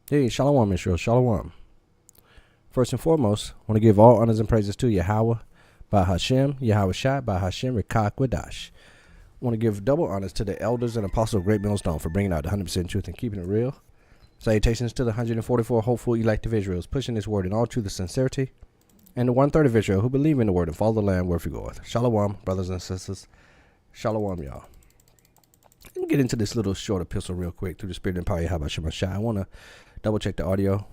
Hey, Shalom, Israel. Shalom. First and foremost, I want to give all honors and praises to Yahweh, by Hashem, Yahweh Shai, by Hashem, Rekah Kwadash. I want to give double honors to the elders and apostles of Great Millstone for bringing out the 100% truth and keeping it real. Salutations to the 144 hopeful elect of Israel, pushing this word in all truth and sincerity. And the 1/3 of Israel who believe in the word and follow the land wherever you goeth. Shalom, brothers and sisters. Shalom, y'all. Let me get into this little short epistle real quick through the spirit and power of Yahweh Shai. I want to double check the audio.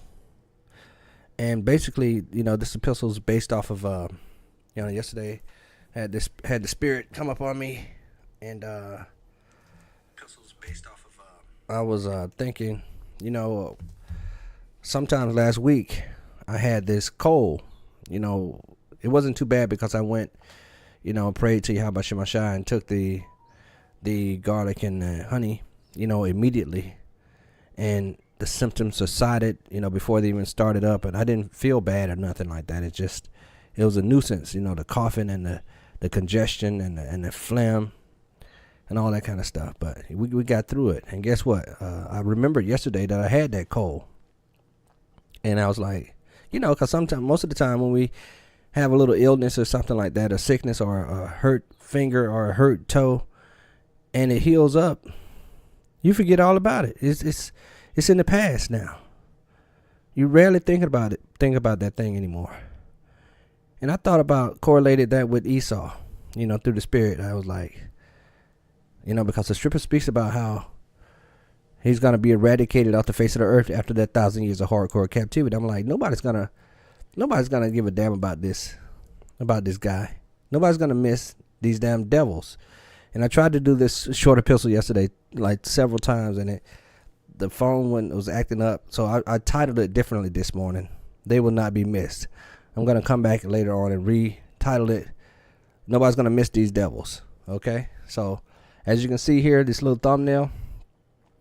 And basically, this epistle is based off of, yesterday had the spirit come up on me, and I was thinking, sometimes last week I had this cold. It wasn't too bad because I went, prayed to Yahweh Shai and took the garlic and the honey, immediately, and the symptoms subsided, before they even started up, and I didn't feel bad or nothing like that. It was a nuisance, the coughing and the congestion and the phlegm and all that kind of stuff. But we got through it, and guess what? I remembered yesterday that I had that cold, and I was like, because sometimes, most of the time when we have a little illness or something like that, a sickness or a hurt finger or a hurt toe, and it heals up, you forget all about it. It's in the past now. You rarely think about that thing anymore. And I thought about, correlated that with Esau, through the spirit. I was like, because the scripture speaks about how he's going to be eradicated off the face of the earth after that 1,000 years of hardcore captivity. I'm like, nobody's gonna give a damn about this guy. Nobody's gonna miss these damn devils. And I tried to do this short epistle yesterday, like several times, and the phone was acting up. So I titled it differently this morning. They will not be missed. I'm going to come back later on and retitle it, Nobody's going to miss these devils. Okay? So as you can see here, this little thumbnail,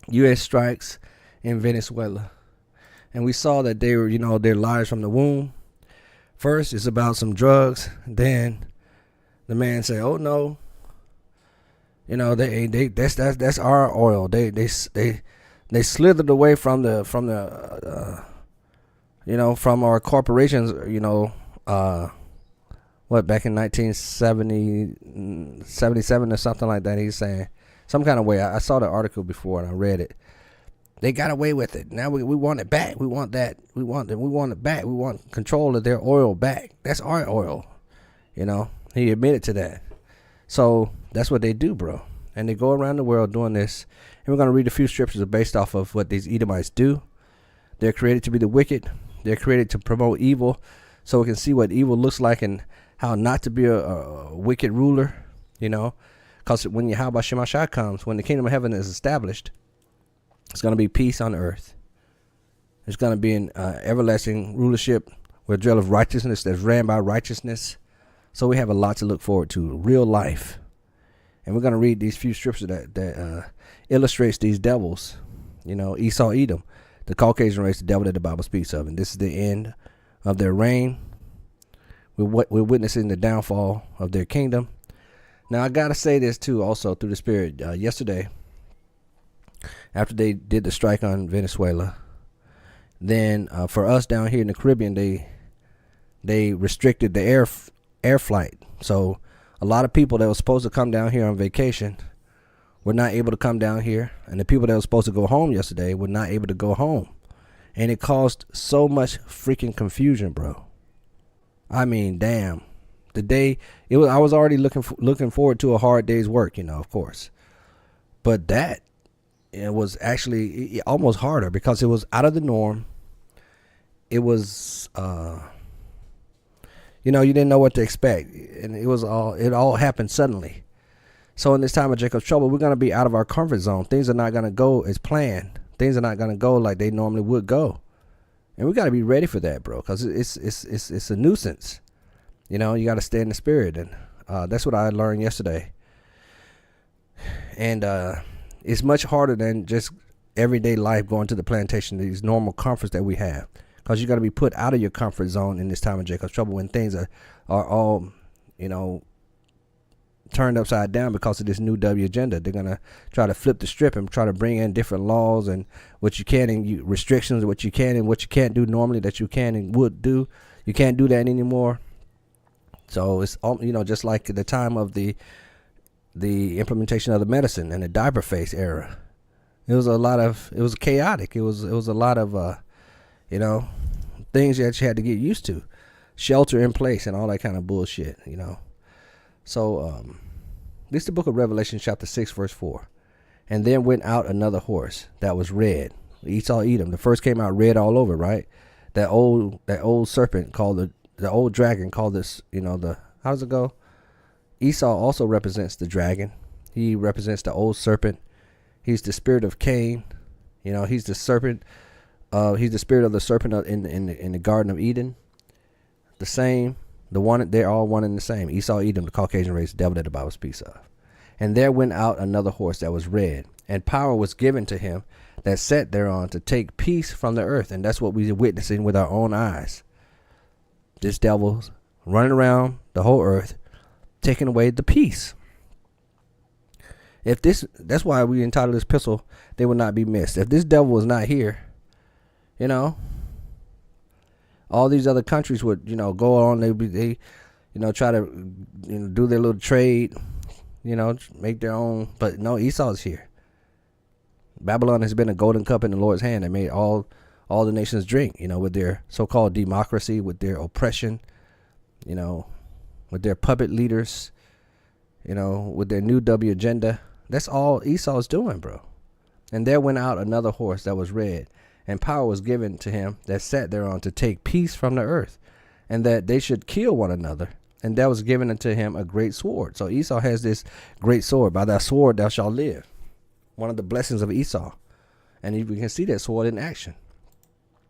U.S. strikes in Venezuela. And we saw that they were, they're liars from the womb. First, it's about some drugs. Then the man said, "Oh no, that's our oil. They slithered away from from our corporations. Back in 1977 or something like that. He's saying some kind of way. I saw the article before and I read it. They got away with it. Now we want it back. We want that. We want it back. We want control of their oil back. That's our oil. He admitted to that. So that's what they do, bro. And they go around the world doing this. And we're going to read a few scriptures based off of what these Edomites do. They're created to be the wicked. They're created to promote evil. So we can see what evil looks like and how not to be a wicked ruler. Because when Yahweh Shai comes, when the kingdom of heaven is established, it's going to be peace on earth. It's going to be an everlasting rulership where dwell of righteousness that's ran by righteousness. So we have a lot to look forward to, real life. And we're going to read these few scriptures that illustrates these devils. Esau, Edom, the Caucasian race, the devil that the Bible speaks of. And this is the end of their reign. We're witnessing the downfall of their kingdom. Now, I got to say this, too, also through the Spirit. Yesterday, after they did the strike on Venezuela, then for us down here in the Caribbean, they restricted the air flight. So a lot of people that were supposed to come down here on vacation were not able to come down here. And the people that were supposed to go home yesterday were not able to go home. And it caused so much freaking confusion, bro. I mean, damn. I was already looking forward to a hard day's work, of course. But it was actually almost harder because it was out of the norm. It was, you didn't know what to expect. And it all happened suddenly. So in this time of Jacob's trouble, we're going to be out of our comfort zone. Things are not going to go as planned. Things are not going to go like they normally would go. And we got to be ready for that, bro, because it's a nuisance. You got to stay in the spirit. And that's what I learned yesterday. And it's much harder than just everyday life going to the plantation, these normal comforts that we have. Because you got to be put out of your comfort zone in this time of Jacob's trouble when things are all, turned upside down because of this new W agenda. They're going to try to flip the strip and try to bring in different laws and what you can and restrictions, what you can and what you can't do normally that you can and would do. You can't do that anymore. So it's, just like the time of the implementation of the medicine and the diaper face era. It was chaotic. It was a lot of, things that you had to get used to. Shelter in place and all that kind of bullshit, So, this is the book of Revelation chapter 6, verse 4. And then went out another horse that was red. Esau Edom. The first came out red all over, right? That old serpent called the old dragon called this, how does it go? Esau also represents the dragon. He represents the old serpent. He's the spirit of Cain. He's the serpent. He's the spirit of the serpent in the Garden of Eden. The same. They're all one and the same. Esau, Edom, the Caucasian race, devil that the Bible speaks of. And there went out another horse that was red, and power was given to him that sat thereon to take peace from the earth. And that's what we're witnessing with our own eyes. This devil's running around the whole earth, taking away the peace. That's why we entitled this epistle, They Will Not Be Missed. If this devil was not here, all these other countries would, go on. They try to, do their little trade, make their own. But no, Esau's here. Babylon has been a golden cup in the Lord's hand. They made all the nations drink, with their so-called democracy, with their oppression, with their puppet leaders, with their new W agenda. That's all Esau's doing, bro. And there went out another horse that was red, and power was given to him that sat thereon to take peace from the earth, and that they should kill one another. And there was given unto him a great sword. So Esau has this great sword. By thy sword thou shalt live. One of the blessings of Esau. And we can see that sword in action.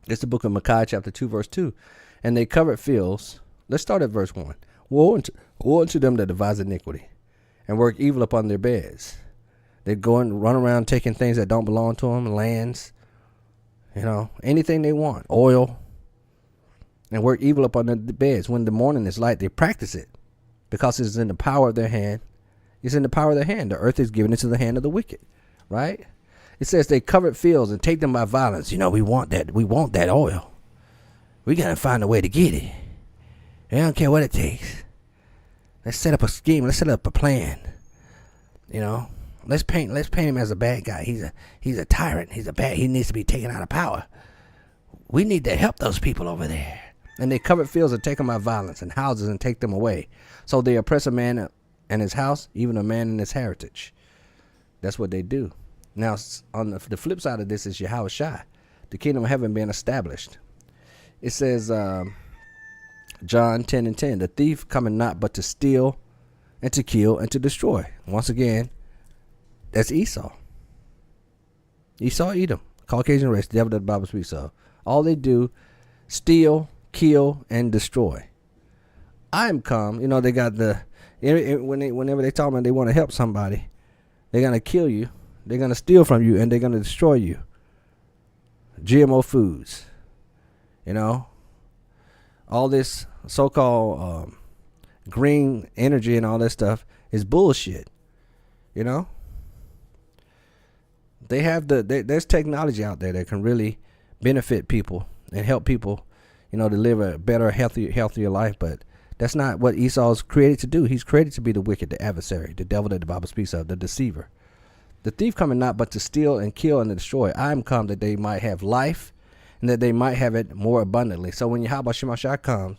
It's the book of Micaiah chapter 2, verse 2. And they covered fields. Let's start at verse 1. Woe unto them that devise iniquity, and work evil upon their beds. They go and run around taking things that don't belong to them, lands, anything they want, oil, and work evil upon the beds. When the morning is light, they practice it because it's in the power of their hand. It's in the power of their hand. The earth is given into the hand of the wicked, right? It says they covered fields and take them by violence. We want that. We want that oil. We got to find a way to get it. I don't care what it takes. Let's set up a scheme. Let's set up a plan. Let's paint him as a bad guy. He's a tyrant. He needs to be taken out of power. We need to help those people over there. And they covered fields and take them by violence, and houses and take them away. So they oppress a man and his house, even a man and his heritage. That's what they do. Now, on the flip side of this is Yahushua, the kingdom of heaven being established. It says, John 10:10, the thief cometh not but to steal and to kill and to destroy. Once again, that's Esau. Esau, Edom, Caucasian race, the devil that the Bible speaks of. All they do, steal, kill, and destroy. I am come. They got whenever they talk about they want to help somebody, they're going to kill you, they're going to steal from you, and they're going to destroy you. GMO foods. All this so-called green energy and all that stuff is bullshit. They have there's technology out there that can really benefit people and help people, to live a better, healthier life. But that's not what Esau's created to do. He's created to be the wicked, the adversary, the devil that the Bible speaks of, the deceiver. The thief cometh not but to steal and kill and to destroy. I am come that they might have life and that they might have it more abundantly. So when Yahweh Shemashah comes,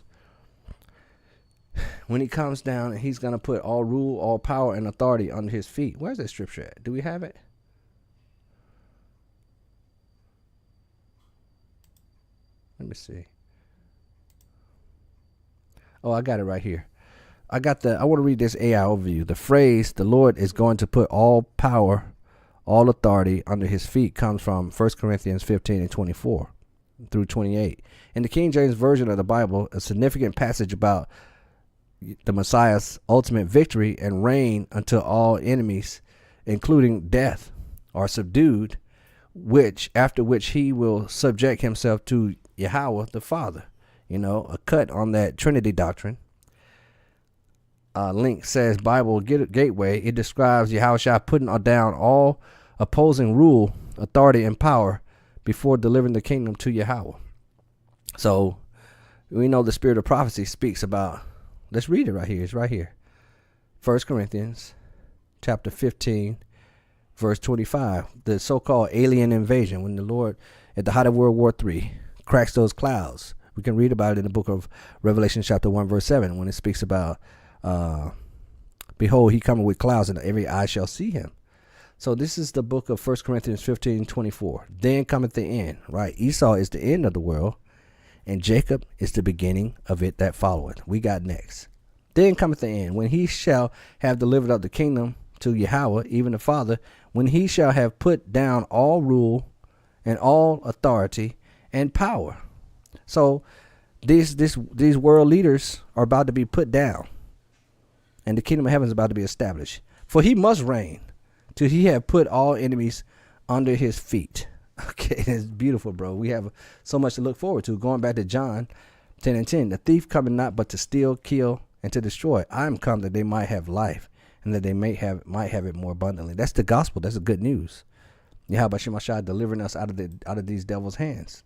when he comes down, and he's going to put all rule, all power, and authority under his feet. Where's that scripture at? Do we have it? Let me see. Oh, I got it right here. I want to read this AI overview. The phrase, the Lord is going to put all power, all authority under his feet, comes from 1 Corinthians 15:24 through 28. In the King James Version of the Bible, a significant passage about the Messiah's ultimate victory and reign until all enemies, including death, are subdued, after which he will subject himself to Yahweh the Father. A cut on that Trinity doctrine. link says Bible Gateway, it describes Yahushua putting down all opposing rule, authority, and power before delivering the kingdom to Yahweh. So we know the spirit of prophecy speaks about, let's read it right here. It's right here. 1 Corinthians chapter 15, verse 25, the so-called alien invasion, when the Lord, at the height of World War III, cracks those clouds. We can read about it in the book of Revelation chapter 1, verse 7, when it speaks about, behold, he cometh with clouds, and every eye shall see him. So this is the book of 1 Corinthians 15, 24. Then cometh the end, right? Esau is the end of the world, and Jacob is the beginning of it that followeth. We got next. Then cometh the end, when he shall have delivered up the kingdom to Yahweh, even the Father, when he shall have put down all rule and all authority and power. So these world leaders are about to be put down, and the kingdom of heaven is about to be established. For he must reign till he have put all enemies under his feet. Okay, it's beautiful, bro. We have so much to look forward to. Going back to John 10 and 10, the thief cometh not but to steal, kill, and to destroy. I am come that they might have life, and that they might have it more abundantly. That's the gospel. That's the good news. Yahweh Shemashah delivering us out of these devils' hands.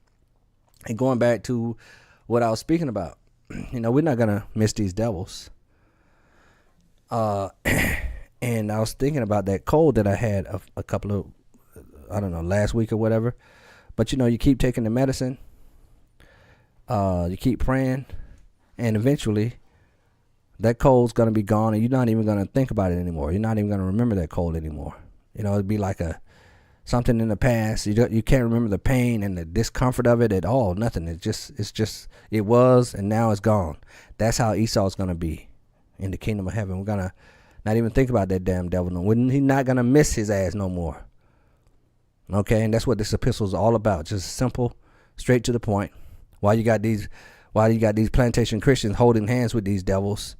And going back to what I was speaking about, we're not gonna miss these devils. And I was thinking about that cold that I had a couple of, I don't know, last week or whatever. But you keep taking the medicine, you keep praying, and eventually that cold's gonna be gone, and you're not even gonna think about it anymore. You're not even gonna remember that cold anymore. It'd be like something in the past. You can't remember the pain and the discomfort of it at all. Nothing. It was, and now it's gone. That's how Esau's gonna be in the kingdom of heaven. We're gonna not even think about that damn devil. He's not gonna miss his ass no more. Okay, and that's what this epistle is all about. Just simple, straight to the point. Why you got these plantation Christians holding hands with these devils,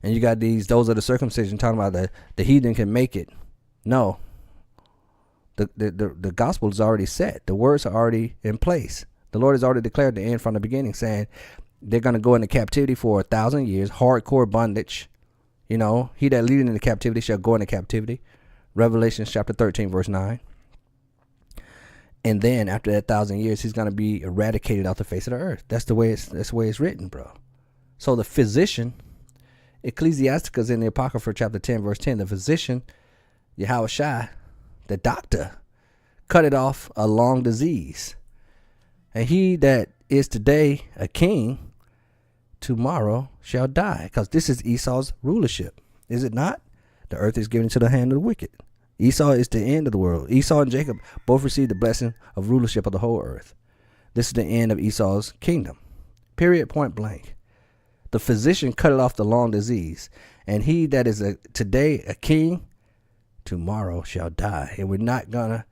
and you got those of the circumcision talking about the heathen can make it. No. The gospel is already set. The words are already in place. The Lord has already declared the end from the beginning, saying they're going to go into captivity for 1,000 years, hardcore bondage. He that leading into captivity shall go into captivity. Revelation chapter 13, verse 9. And then after that 1,000 years, he's going to be eradicated off the face of the earth. That's the way it's written, bro. So the physician, Ecclesiasticus in the Apocrypha chapter 10, verse 10, the physician, Yahushua, the doctor, cut it off a long disease. And he that is today a king, tomorrow shall die. Because this is Esau's rulership. Is it not? The earth is given into the hand of the wicked. Esau is the end of the world. Esau and Jacob both received the blessing of rulership of the whole earth. This is the end of Esau's kingdom. Period, point blank. The physician cut it off the long disease. And he that is today a king, tomorrow shall die. And we're not gonna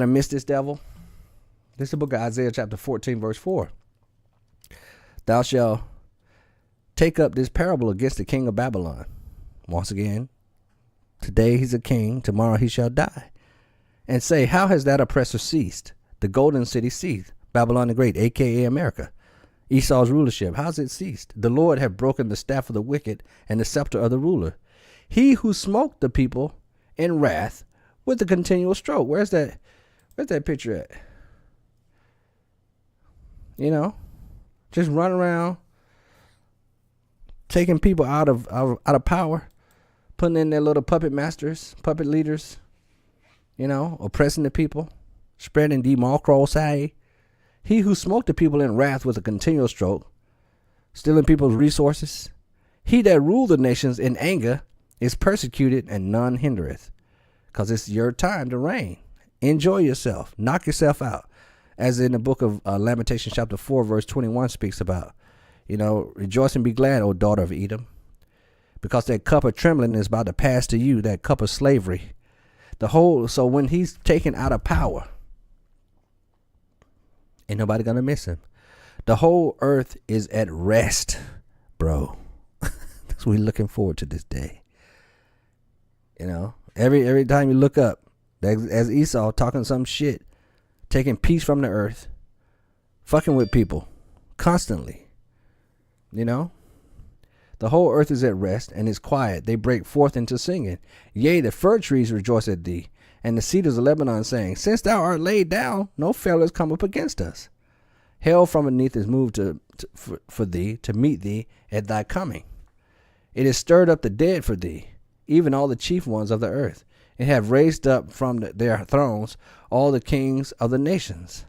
miss this devil. This is the book of Isaiah chapter 14, verse 4. Thou shalt take up this parable against the king of Babylon. Once again, today he's a king, tomorrow he shall die. And say, how has that oppressor ceased? The golden city ceased. Babylon the Great, a.k.a. America. Esau's rulership, how's it ceased? The Lord have broken the staff of the wicked and the scepter of the ruler. He who smote the people in wrath with a continual stroke. Where's that picture at? Just run around taking people out of power, putting in their little puppet masters, puppet leaders, oppressing the people, spreading democracy. He who smote the people in wrath with a continual stroke, stealing people's resources. He that ruled the nations in anger is persecuted, and none hindereth. Because it's your time to reign. Enjoy yourself. Knock yourself out. As in the book of Lamentations chapter 4, verse 21 speaks about. Rejoice and be glad, O daughter of Edom. Because that cup of trembling is about to pass to you, that cup of slavery. So when he's taken out of power, ain't nobody going to miss him. The whole earth is at rest, bro. So we're looking forward to this day. Every time you look up, as Esau talking some shit, taking peace from the earth, fucking with people constantly. The whole earth is at rest and is quiet. They break forth into singing. Yea, the fir trees rejoice at thee, and the cedars of Lebanon, saying, Since thou art laid down, no failures come up against us. Hell from beneath is moved for thee, to meet thee at thy coming. It has stirred up the dead for thee, even all the chief ones of the earth. It hath raised up from their thrones all the kings of the nations.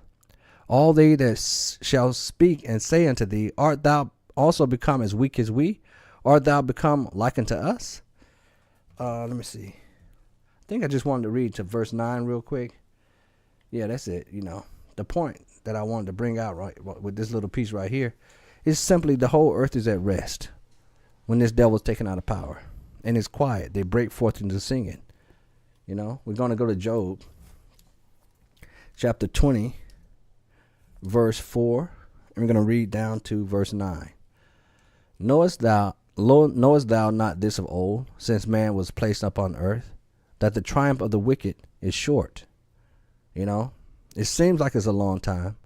All they that shall speak and say unto thee, Art thou also become as weak as we? Art thou become like unto us? Let me see. I think I just wanted to read to verse 9 real quick. Yeah, that's it. The point that I wanted to bring out right with this little piece right here is simply the whole earth is at rest when this devil is taken out of power. And it's quiet. They break forth into singing. We're going to go to Job chapter 20, verse 4. And we're going to read down to verse 9. Knowest thou not this of old, since man was placed upon earth, that the triumph of the wicked is short? It seems like it's a long time,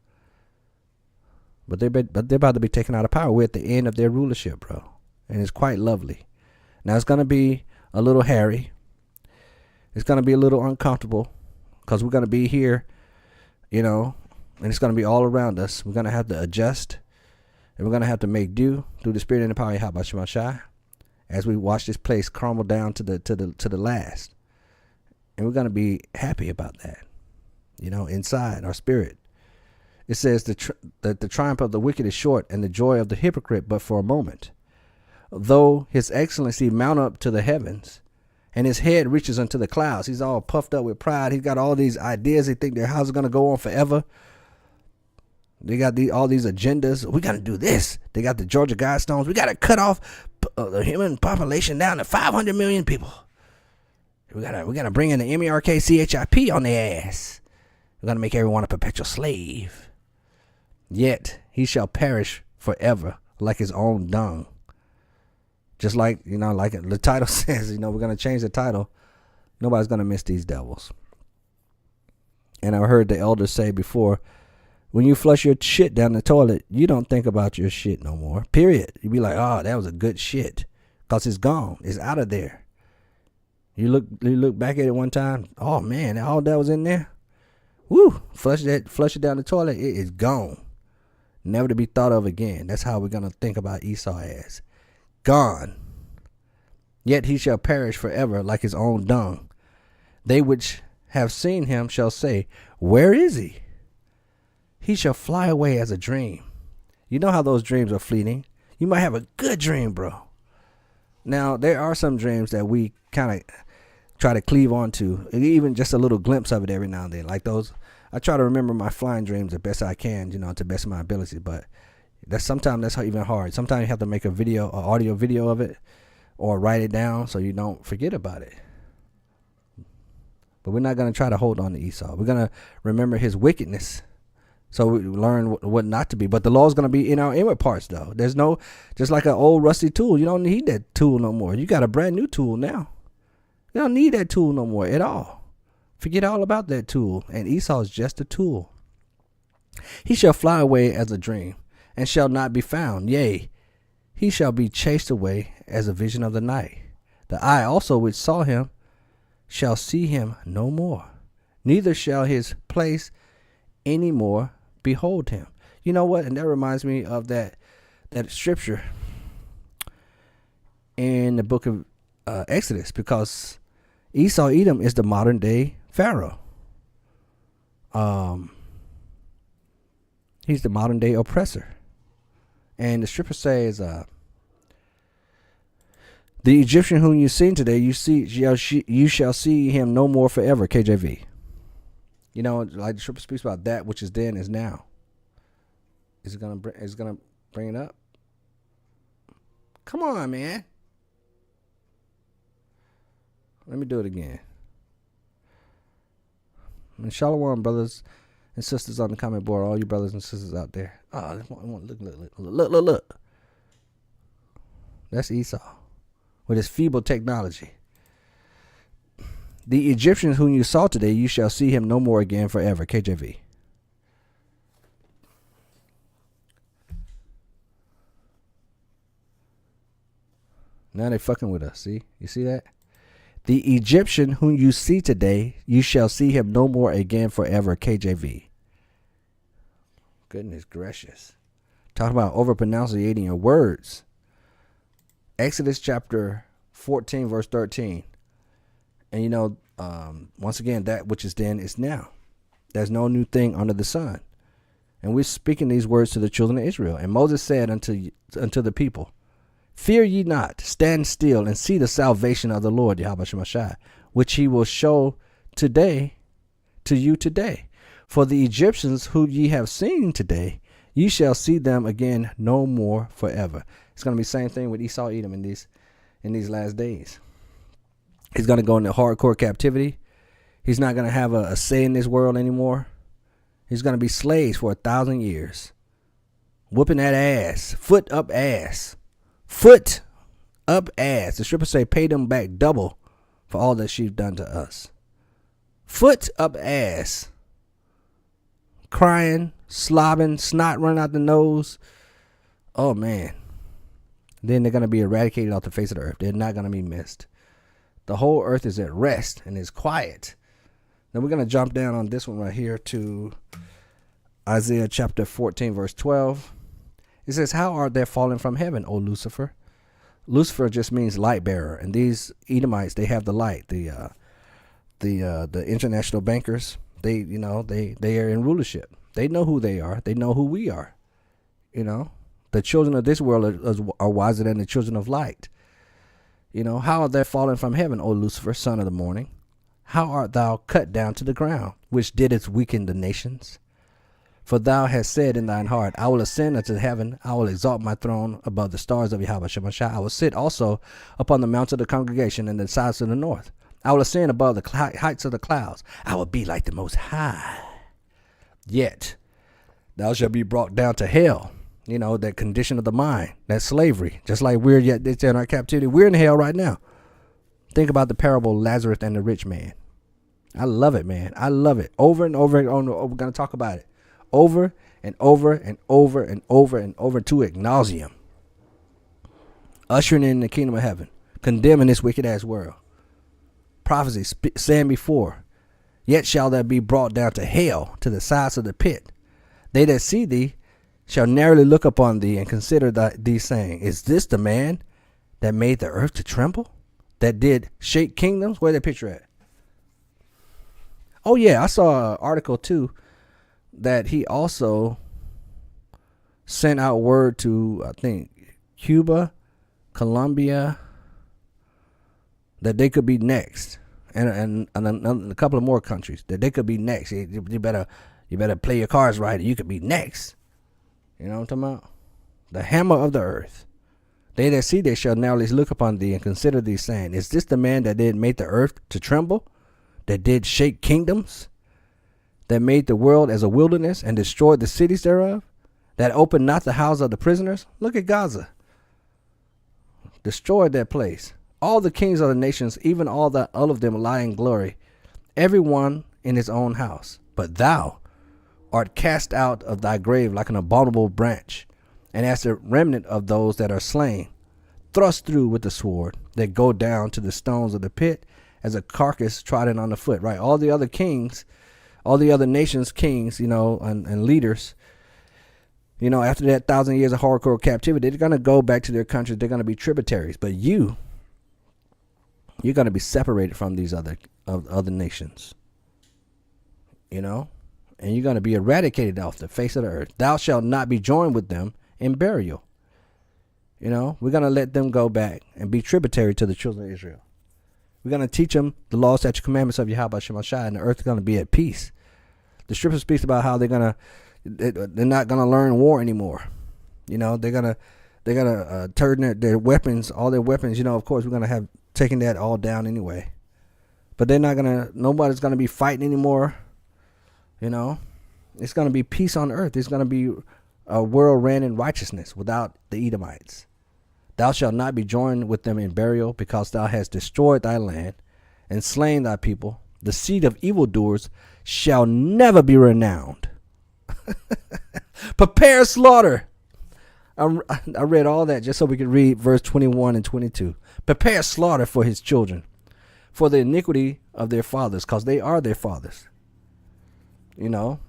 but they're about to be taken out of power. We're at the end of their rulership, bro, and it's quite lovely. Now it's going to be a little hairy. It's going to be a little uncomfortable because we're going to be here, and it's going to be all around us. We're going to have to adjust, and we're going to have to make do through the Spirit and the power of Yahweh Shema Shai as we watch this place crumble down to the last. And we're going to be happy about that, inside our spirit. It says that the triumph of the wicked is short, and the joy of the hypocrite but for a moment. Though his excellency mount up to the heavens, and his head reaches unto the clouds. He's all puffed up with pride. He's got all these ideas. They think their house is going to go on forever. They got all these agendas. We got to do this. They got the Georgia Guidestones. We got to cut off the human population down to 500 million people. We gotta bring in the MERKCHIP on their ass. We're going to make everyone a perpetual slave. Yet he shall perish forever like his own dung. Just like, like the title says, we're going to change the title. Nobody's going to miss these devils. And I heard the elders say before, when you flush your shit down the toilet, you don't think about your shit no more. Period. You be like, oh, that was a good shit. Because it's gone. It's out of there. You look back at it one time. Oh, man, all that was in there. Woo. Flush it down the toilet. It is gone. Never to be thought of again. That's how we're going to think about Esau as. Gone. Yet he shall perish forever like his own dung. They which have seen him shall say, Where is he? He shall fly away as a dream. You know how those dreams are fleeting. You might have a good dream, bro. Now, there are some dreams that we kind of try to cleave onto, even just a little glimpse of it every now and then. Like those, I try to remember my flying dreams the best I can, to the best of my ability, but sometimes that's even hard. Sometimes you have to make an audio video of it, or write it down so you don't forget about it. But we're not going to try to hold on to Esau. We're going to remember his wickedness, so we learn what not to be. But the law is going to be in our inward parts, though. There's just like an old rusty tool. You don't need that tool no more. You got a brand new tool now. You don't need that tool no more at all. Forget all about that tool. And Esau is just a tool. He shall fly away as a dream, and shall not be found. Yea, he shall be chased away as a vision of the night. The eye also which saw him shall see him no more, neither shall his place any more behold him. You know what? And that reminds me of that scripture in the book of Exodus, because Esau Edom is the modern day Pharaoh. He's the modern day oppressor. And the scripture says, the Egyptian whom you seen today, you shall see him no more forever. KJV. Like the scripture speaks about that which is then is now. Is it gonna bring it up? Come on, man. Let me do it again. And shalom, brothers and sisters on the comment board, all you brothers and sisters out there. Oh, look. That's Esau with his feeble technology. The Egyptians whom you saw today, you shall see him no more again forever. KJV. Now they fucking with us. See? You see that? The Egyptian whom you see today, you shall see him no more again forever. KJV. Goodness gracious. Talking about overpronunciating your words. Exodus chapter 14, verse 13. And once again, that which is then is now. There's no new thing under the sun. And we're speaking these words to the children of Israel. And Moses said unto the people, fear ye not, stand still and see the salvation of the Lord, Yahweh Shemashai, which he will show to you today. For the Egyptians who ye have seen today, ye shall see them again no more forever. It's going to be the same thing with Esau Edom in these last days. He's going to go into hardcore captivity. He's not going to have a say in this world anymore. He's going to be slaves for 1,000 years. Whooping that ass. Foot up ass. Foot up ass. The scriptures say pay them back double for all that she's done to us. Foot up ass. Crying, slobbing, snot running out the nose. Oh, man. Then they're going to be eradicated off the face of the earth. They're not going to be missed. The whole earth is at rest and is quiet. Then we're going to jump down on this one right here to Isaiah chapter 14, verse 12. It says, how art thou fallen from heaven, O Lucifer? Lucifer just means light bearer. And these Edomites, they have the light. The international bankers, they are in rulership. They know who they are. They know who we are. The children of this world are wiser than the children of light. How art thou fallen from heaven, O Lucifer, son of the morning? How art thou cut down to the ground, which didst weaken the nations? For thou hast said in thine heart, I will ascend unto heaven, I will exalt my throne above the stars of Yahweh Shemashai. I will sit also upon the mounts of the congregation in the sides of the north. I will ascend above the heights of the clouds. I will be like the Most High. Yet thou shalt be brought down to hell. That condition of the mind, that slavery, just like we're yet in our captivity. We're in hell right now. Think about the parable Lazarus and the rich man. I love it, man. I love it. Over and over and over. We're going to talk about it. Over and over and over and over and over to ad nauseum. Ushering in the kingdom of heaven. Condemning this wicked ass world. Prophecy saying before. Yet shall thou be brought down to hell, to the sides of the pit. They that see thee shall narrowly look upon thee and consider thee, saying, is this the man that made the earth to tremble? That did shake kingdoms? Where that picture at? Oh, yeah, I saw an article, too, that he also sent out word to, I think, Cuba, Colombia, that they could be next. And a couple of more countries, that they could be next. You better play your cards right, or you could be next. You know what I'm talking about? The hammer of the earth. They that see thee shall narrowly look upon thee and consider thee, saying, is this the man that did make the earth to tremble? That did shake kingdoms? That made the world as a wilderness and destroyed the cities thereof? That opened not the houses of the prisoners? Look at Gaza. Destroyed that place. All the kings of the nations, even all of them lie in glory, every one in his own house. But thou art cast out of thy grave like an abominable branch, and as the remnant of those that are slain, thrust through with the sword, that go down to the stones of the pit, as a carcass trodden on the foot. Right? All the other kings, all the other nations' kings, and leaders, after that 1,000 years of hardcore captivity, they're going to go back to their countries. They're going to be tributaries. But you're going to be separated from these other nations. And you're going to be eradicated off the face of the earth. Thou shalt not be joined with them in burial. We're going to let them go back and be tributary to the children of Israel. We're going to teach them the law, statutes, commandments of Yahweh Shemashai, and the earth is going to be at peace. The scripture speaks about how they're not going to learn war anymore. They're going to turn their weapons, all their weapons. Of course, we're going to have taken that all down anyway. But nobody's going to be fighting anymore. It's going to be peace on earth. It's going to be a world ran in righteousness without the Edomites. Thou shalt not be joined with them in burial, because thou hast destroyed thy land and slain thy people. The seed of evildoers shall never be renowned. Prepare slaughter. I read all that just so we could read verse 21 and 22. Prepare slaughter for his children, for the iniquity of their fathers, because they are their fathers. You know,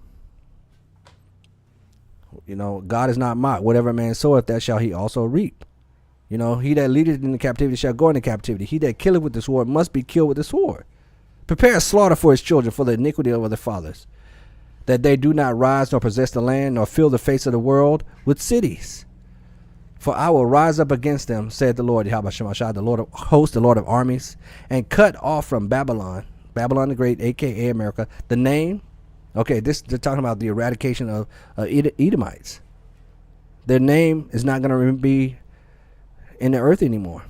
God is not mocked. Whatever man soweth, that shall he also reap. You know, he that leadeth into captivity shall go into captivity. He that killeth with the sword must be killed with the sword. Prepare slaughter for his children, for the iniquity of their fathers, that they do not rise nor possess the land, nor fill the face of the world with cities. For I will rise up against them, said the Lord, Yahweh Shemashah, the Lord of hosts, the Lord of armies, and cut off from Babylon the Great, a.k.a. America, the name. Okay, they're talking about the eradication of Edomites. Their name is not going to be in the earth anymore.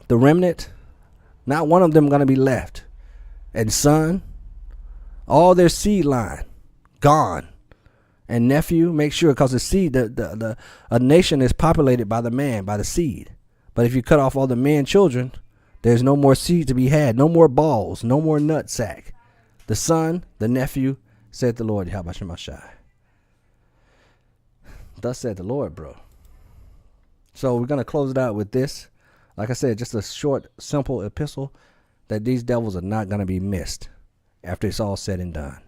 The remnant, not one of them going to be left. And son, all their seed line gone. And nephew, make sure, because the seed, a nation is populated by the man, by the seed. But if you cut off all the men children, there's no more seed to be had, no more balls, no more nut sack. The son, the nephew, said the Lord, Yahweh Shemashah. Thus said the Lord, bro. So we're going to close it out with this. Like I said, just a short, simple epistle that these devils are not going to be missed after it's all said and done.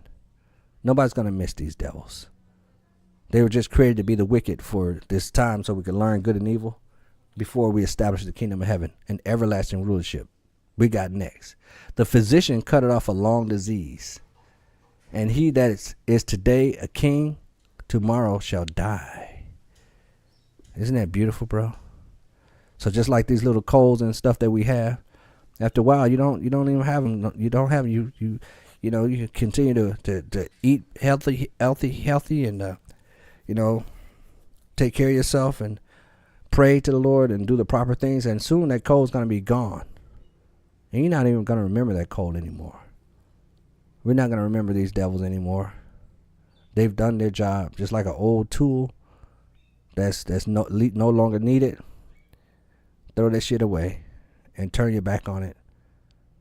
Nobody's going to miss these devils. They were just created to be the wicked for this time so we can learn good and evil before we establish the kingdom of heaven and everlasting rulership. We got next. The physician cut it off a long disease. And he that is today a king, tomorrow shall die. Isn't that beautiful, bro? So just like these little colds and stuff that we have, after a while, you don't even have them. You don't have you continue to eat healthy, and take care of yourself and pray to the Lord and do the proper things, and soon that cold's gonna be gone, and you're not even gonna remember that cold anymore. We're not gonna remember these devils anymore. They've done their job, just like an old tool that's no longer needed. Throw that shit away and turn your back on it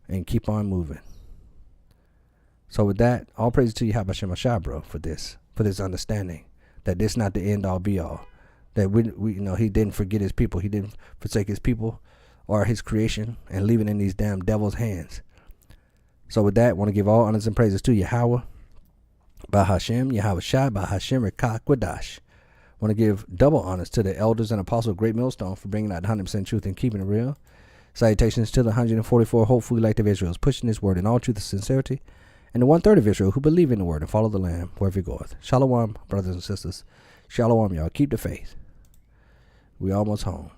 and keep on moving. So with that, all praise to you, Yahweh Shemashah, bro, for this understanding that this not the end all be all. That we he didn't forget his people. He didn't forsake his people or his creation and leave it in these damn devils' hands. So with that, I want to give all honors and praises to Yahweh, Bahashem, Yahweh Shai, Bahashem, Rekah, Quadash. I want to give double honors to the elders and apostles of Great Millstone for bringing out 100% truth and keeping it real. Salutations to the 144 hopefully elect of Israel, pushing this word in all truth and sincerity, and the 1/3 of Israel who believe in the word and follow the Lamb wherever he goeth. Shalom, brothers and sisters. Shalom, y'all. Keep the faith. We almost home.